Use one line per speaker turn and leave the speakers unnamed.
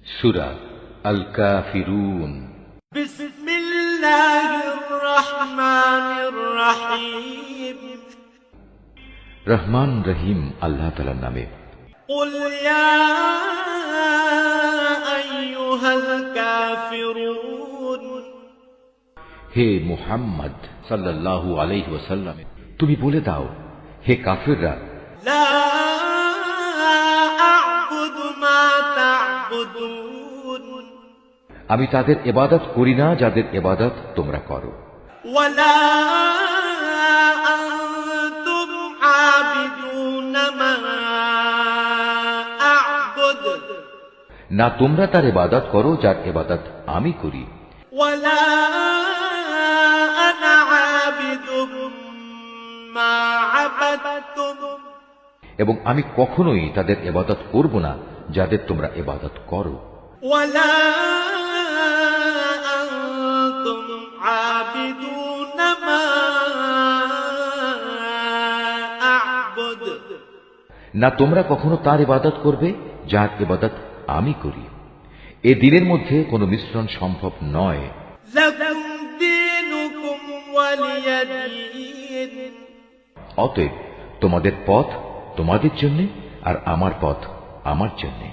সূরা আল কাফিরুন।
বিসমিল্লাহির রহমানির রহিম।
রহমান রহিম আল্লাহ তাআলার নামে।
কুল ইয়া আইয়ুহাল কাফিরুন।
হে মুহাম্মদ সাল্লাল্লাহু আলাইহি ওয়াসাল্লাম, তুমি বলে দাও, হে কাফিররা,
লা আ'বুদু মা তা'বুদুন।
আমি তাদের ইবাদত করি না যাদের ইবাদত তোমরা করো।
ওয়ালা আনতুম আবিদুনা মা আ'বুদ।
না তোমরা তার ইবাদত করো যার ইবাদত আমি করি।
ওয়ালা আনা আবিদুম মা আবাদতুম।
এবং আমি কখনোই তাদের ইবাদত করব না যাদের তোমরা ইবাদত করো।
ওয়ালা আনতুম আবিদুনা মা আ'বুদ।
না তোমরা কখনো তার ইবাদত করবে যার ইবাদত আমি করি। এ দিনের মধ্যে কোনো মিশ্রণ সম্ভব নয়।
লাকুম দীনুকুম ওয়ালিয়া দীন।
অতএব তোমাদের পথ তোমাদের জন্য, আর আমার পথ আমার জন্য।